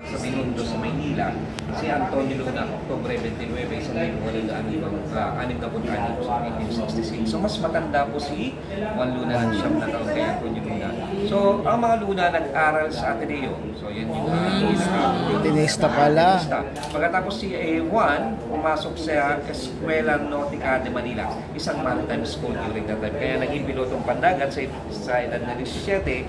Sa Binondo sa Maynila, si Antonio Luna, Oktubre 29, 1866 sa 1866. So mas matanda po si Juan Luna ng 9 na taon kay Antonio Luna. So ang mga Luna nag-aral sa Ateneo. So yan yung Tinista pala. Pagkatapos si Juan, pumasok sa Escuela Nautica de Manila, isang maritime school during that time. Kaya naging pilotong pandagat sa edad na 17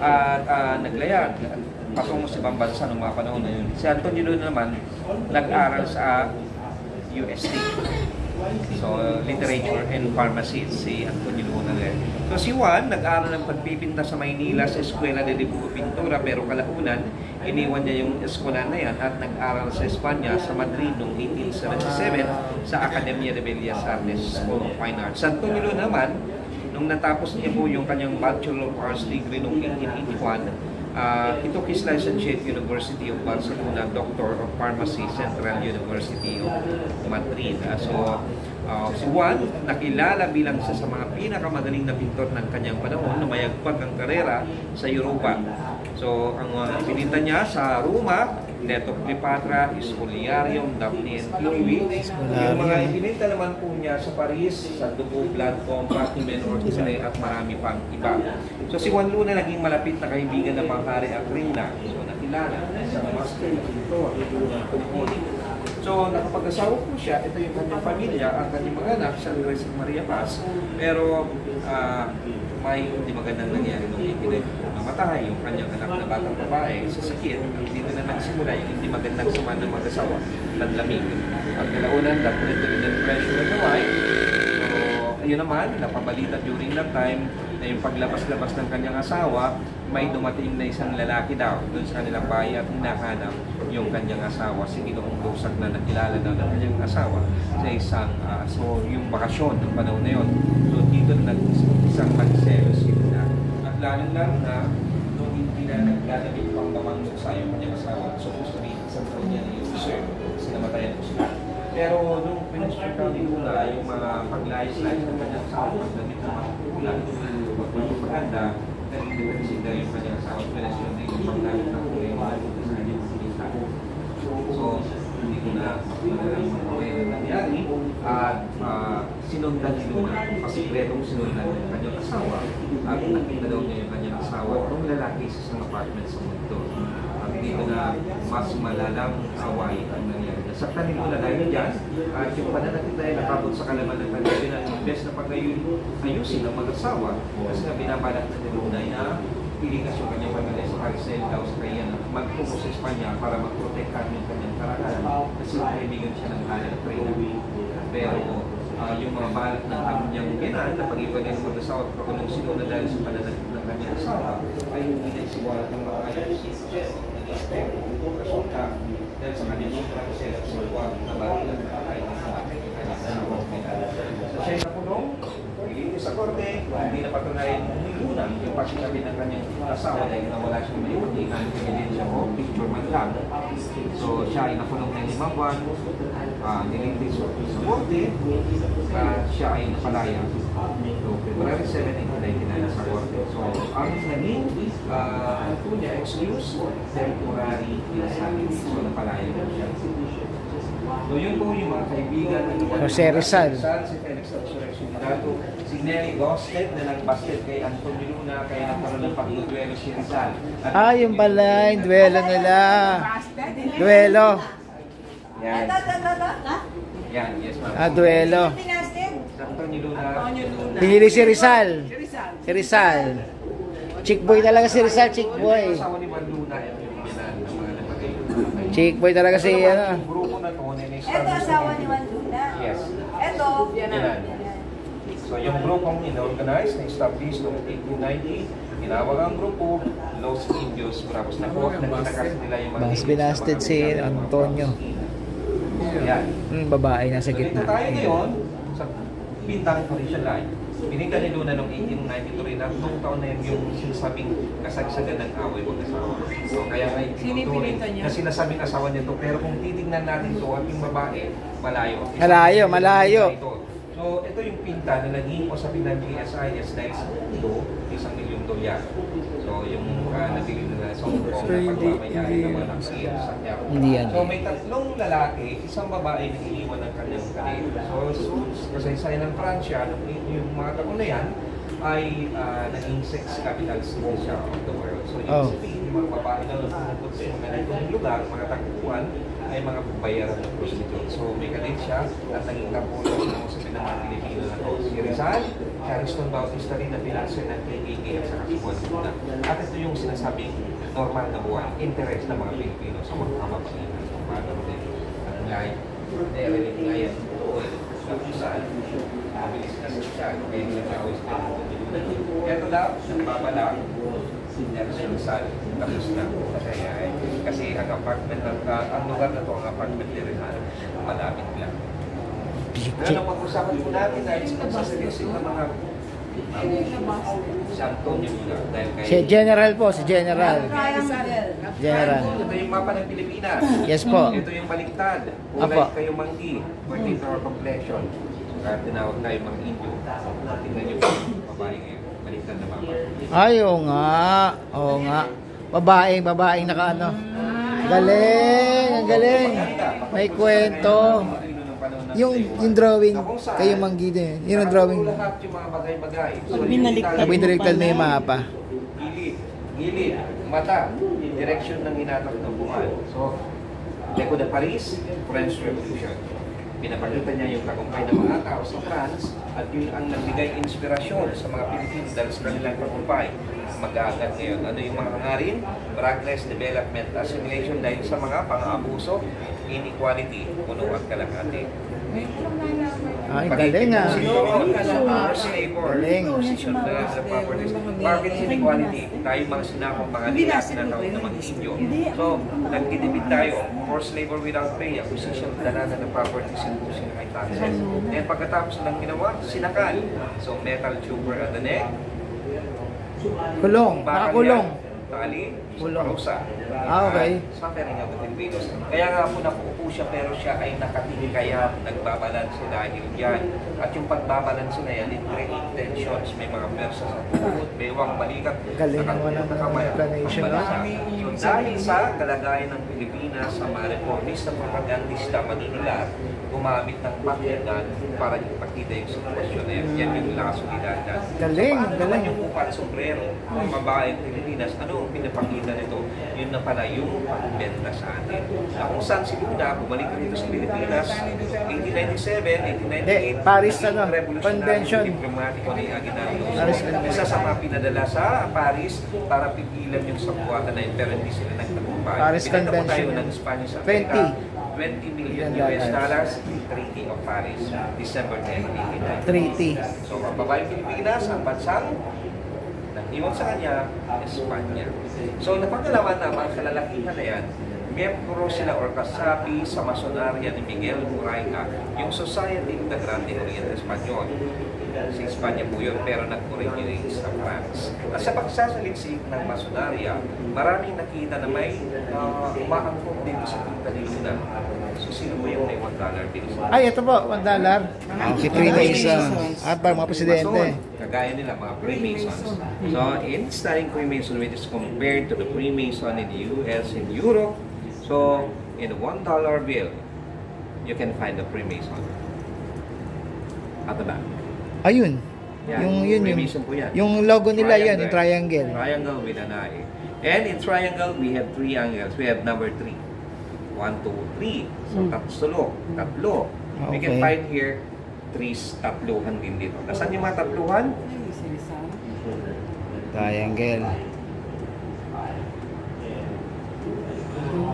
at naglayag patungo sa ibang bansa noong mga panahon na yun. Si Antonio Luna naman nag-aral sa UST. So, Literature and Pharmacy, si Antonio Luna rin. So, si Juan nag-aral ng pagpipinta sa Maynila sa Eskwela de Pintura, pero kalaunan, iniwan niya yung eskwela na yan at nag-aral sa Espanya, sa Madrid noong 1877 sa Academia de Bellas Artes School of Fine Arts. Si Antonio Luna naman, nung natapos niya po yung kanyang Bachelor of Arts degree noong 1881, he took his licentiate University of Barcelona, Doctor of Pharmacy, Central University of Madrid. Si Juan, nakilala bilang isa sa mga pinakamagaling na pintor ng kanyang panahon, lumayagpag ang karera sa Europa. So, ang pinita niya sa Roma, Leto Cleopatra, Spoliarium, Daphne and Chloe. Yung mga ipinita naman po niya sa Paris, sa Dugo, Blood, Compartment, Ortisay, at marami pang iba. So si Juan Luna naging malapit na kaibigan ng mga hari at reyna. So nakilala sa master na ito. So nakapag-asawa po siya, ito yung kanyang pamilya, ang kanyang mga anak, San Luis at Maria Paz. Pero may hindi magandang nangyari nung namatay yung kanyang anak na batang babae sa sakit. Dito na nagsimula yung hindi magandang sama ng mag-asawa, nanlamig. At kalaunan, dapat ito rin pressure of the wife. So, ayun naman, napabalita during that time na yung paglabas-labas ng kanyang asawa, may dumating na isang lalaki daw doon sa kanilang bahay at hinahanap yung kanyang asawa. Sige noong lusak na nakilala daw ng kanyang asawa sa isang, so yung bakasyon ng panahon na yun. So dito nag-isang magselos sila. At lalong-lalo na, nung hindi na naglalabit pang mamanggot sa yung kanyang asawa, so gusto rin isang taon niya na yung sir, kasi namatayan po sila. Pero nung pinag-strike ni Luna, yung mga paglayas-layas ng kanyang asawa, pagdamit ng mga kulang, pagpaganda, nag-consider yung kanyang asawa, pinasyon din yung pagdamit ng kulay sa kanyang pinisa. So, hindi ko na magagalang mga nangyari at sinundan ni Luna, pasikretong sinundan ng kanyang asawa at nakita daw niya yung kanyang asawa itong lalaki sa isang apartment sa mundo. At dito na mas malalang away ang nangyari. Nasaktan ni Luna dahil dyan at yung pananakit ay nakabot sa kalaman ng kanyang na imbes na pag-ayusin ang mag-asawa kasi nga binabalak na ni Luna na piligas yung kanyang pagkakas sa Parisel daw sa kanya na magtungo sa Espanya para mag-protect yung kanyang karakaran kasi kaibigan siya ng Hana at Reyna. Pero yung mga balak ng kanyang ginan na pag-iwan ng mag-asawa at pagkulong sinuna dahil sa pananakit ng kanyang asawa ay hindi na isiwalat ng mga ayos. Resulta dahil sa kanyang Parisel at sa na bakit ng kanyang asawa. So siya yung nakulong, sa korte, hindi na patunayan ni Luna yung pasinabi ng kanyang asawa dahil nawala siyang may utingan, ebidensya o picture man lang. So siya ay nakulong ng 5 buwan, nilintis sa korte, siya ay napalaya. So February 7, 1999 sa korte. So ang naging po niya excuse, temporary insanity. So napalaya na siya. So yun po yung mga kaibigan ng Jose Rizal. Si Felix Resurrection Hidalgo, si Nelly Gosted na nagbasted kay Antonio Luna, kaya nagkaroon ng pagduduelo si Rizal. Yung pala yung duelo nila. Duelo. Yan. Yan, yes ma'am. Duelo. Antonio Luna. Pinili si Rizal. Si Rizal. Chick boy talaga si Rizal, chick boy. Asawa ni Juan Luna, Chick boy talaga si ano. Ito asawa ni Juan Luna. Yes. Ito. Yan. So yung grupong in-organize, na-establish noong 1890, tinawag ang grupo Los Indios Bravos. Nagkinakas nila yung mga Mas binasted si Antonio. Yan. Babae nasa So dito gitna. tayo ngayon sa Bintang Horizon Line. Binigyan ni Luna noong 1893 na noong taon na yun yung sinasabing kasagsagan ng away mag-asawa. So kaya nga itinuturing na sinasabing asawa niya to. Pero kung titignan natin to, at yung babae, malayo. Malayo. So ito yung pinta na naging usapin ng GSIS dahil sa mundo, $1 milyon. So yung nabili nila. So So, hindi yan. So, may tatlong lalaki, isang babae na iniwan ng kanyang kanil. So, kasaysayan ng Pransya, yung mga taon na yan, ay naging sex capital city siya of the world. So, yung sabihin, yung mga babae na lumupot sa mga ganitong lugar, mga tagpuan, ay mga bayaran ng prostitute. So, may kanil siya at naging kapulo ng sa mga Pilipino na to. Si Rizal, Harrison Bautista rin na pinansin ng KKK at sa kasuhan muna. At ito yung sinasabing normal na buwan, interest ng mga Pilipino sa mga kamapalitan. Paano din? At ngayon, narinig ngayon, Rizal, mabilis na sosyal, kaya ginagawis na ito daw, nagpapala, Rizal, tapos na. Kasi ang apartment, ang lugar na to, ang apartment ni Rizal, malapit lang. Pero pag-usapan po natin dahil sa pagsasagising ng mga San Antonio muna. Si General po, si General. General. Ito yung mapa ng Pilipinas. Yes po. Ito yung baliktad. Kulay kayo manggi. Potato or complexion. Kaya tinawag tayo mga Indio. Tingnan nyo po, babae ngayon. Baliktad na mapa. Ay, oo nga. Oo nga. Babaeng nakaano. Galing, ang galing. May kwento. Yung drawing, kayo manggi din. Yun ang drawing. Lahat yung mga bagay-bagay. Binaliktad na yung mapa. Gilid, mata, direction ng hinatak ng buwan. So, Deco de Paris, French Revolution. Pinapakita niya yung tagumpay ng mga tao sa France at yun ang nagbigay inspirasyon sa mga Pilipino dahil sa kanilang tagumpay. Mag-aagat ngayon. Ano yung mga hangarin? Progress, development, assimilation dahil sa mga pang-abuso, inequality, puno at kalahati. Ay, galing ah. Galing. Market inequality. Tayo mga sinakong mga lilas na tao na mag-Indio. So, nagtitipid tayo. Forced labor without pay, acquisition, dalanan ng properties and pushing high taxes. Then pagkatapos ng ginawa, sinakal. So, metal tuber at the neck. Kulong, nakakulong. Tali, Kulong. parusa. Okay. Suffering of the Venus. Kaya nga po nakuupo siya pero siya ay nakatingkayan, nagbabalanse dahil yan. At yung pagbabalanse na yan, it create tensions, may mga persa sa tuhod, bewang balikat, Galing naman ang explanation. So dahil sa kalagayan ng Pilipinas, sa mga reformista, propagandista, manunulat, gumamit ng pakyagan para ipakita yung sitwasyon na yan. Yan yung nakasulidan. Galing, so, paano galing. naman yung upat sombrero ng babaeng Pilipinas? Ano ang pinapakita nito? Yun na pala yung pagbenta sa atin. Na kung saan si Luna, bumalik rito sa Pilipinas, 1897, 1898, Paris Convention. Diplomatiko ni Aguinaldo. Paris So, Convention. isa sa mga pinadala sa Paris para pigilan yung sabuatan na yun, pero hindi sila nagtagumpay. Paris Pinadala po tayo Convention. ng Spanish sa 20. Africa, 20 million US dollars, Treaty of Paris, December 10, 1899. Treaty. So, ang babaeng Pilipinas, ang bansang nag-iwan sa kanya, Espanya. So, napagalaman na mga kalalakihan na yan, miyembro sila or kasapi sa masonarya ni Miguel Murayga, yung Society of the Grande Oriente Espanyol. Sa Espanya po yun, pero nag-originate sa France. At sa pagsasaliksik ng masonarya, maraming nakita na may umaangkop dito sa kita ni Luna. So, sino po yung may $1 bills? Ay, ito po, $1. Si Freemasons. At para mga presidente. Kagaya nila, mga Freemasons. So, in studying Freemason, which is compared to the Freemason in the US and Europe, so, in a $1 bill, you can find the Freemason at the back. Ayun. Yan, Yung Freemason po yan. yung logo nila yan, yung triangle. Triangle with an eye. And in triangle, we have three angles. We have number 3. 1, 2, 3. So, tatlo. We can Okay. find here 3 tatluhan din dito. Nasaan yung mga tatluhan? Triangle.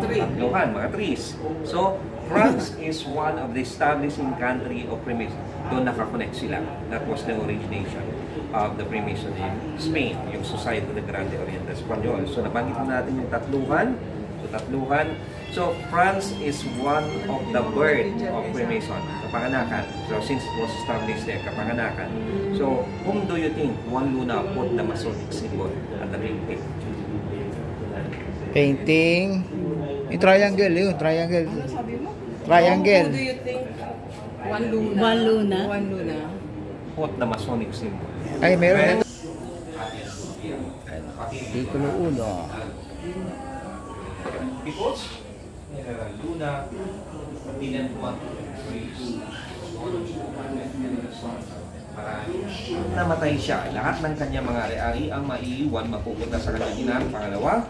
Tatluhan, mga 3s. So, France is one of the establishing country of Freemason. Doon nakakonect sila. That was the origination of the Freemason in Spain, yung Society of the Grande Oriente Espanyol. So, nabanggit natin yung tatluhan. So, tatluhan. So, France is one of the birth of Freemason, kapanganakan. So, since it was established there, kapanganakan. So, whom do you think Juan Luna put the Masonic symbol at the painting? Painting. Yung triangle, yun. Triangle. Triangle. Who do you think? Juan Luna. Juan Luna. Juan Luna. Put the Masonic symbol. Ay, meron. Ayan. Titulo 1. Because General Luna didn't want to freeze. Namatay siya. Lahat ng kanyang mga ari-ari ang maiiwan mapupunta sa kanyang ina. Pangalawa,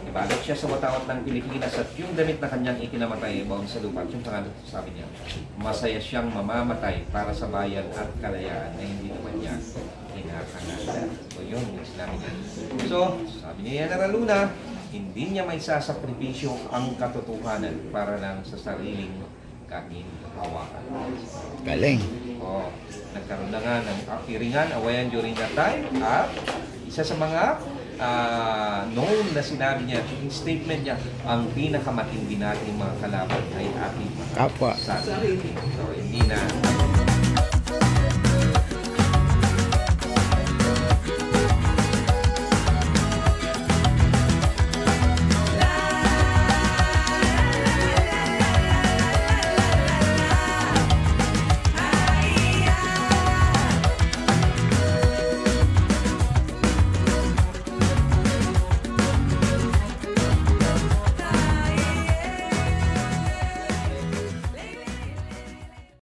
ibalot siya sa watawat ng Pilipinas at yung damit na kanyang ikinamatay ay bound sa lupa. At yung pangalan, sabi niya, masaya siyang mamamatay para sa bayan at kalayaan na hindi naman niya kinakangatan. So yun, yung sinabi niya. So, sabi niya, General Luna, hindi niya may sasakripisyo ang katotohanan para lang sa sariling kaginhawakan. Galing. Oh, nagkaroon na nga ng kiringan, awayan during that time. At isa sa mga known na sinabi niya, yung statement niya, ang pinakamatindi nating mga kalaban ay ating mga Kapwa. sarili. So, hindi na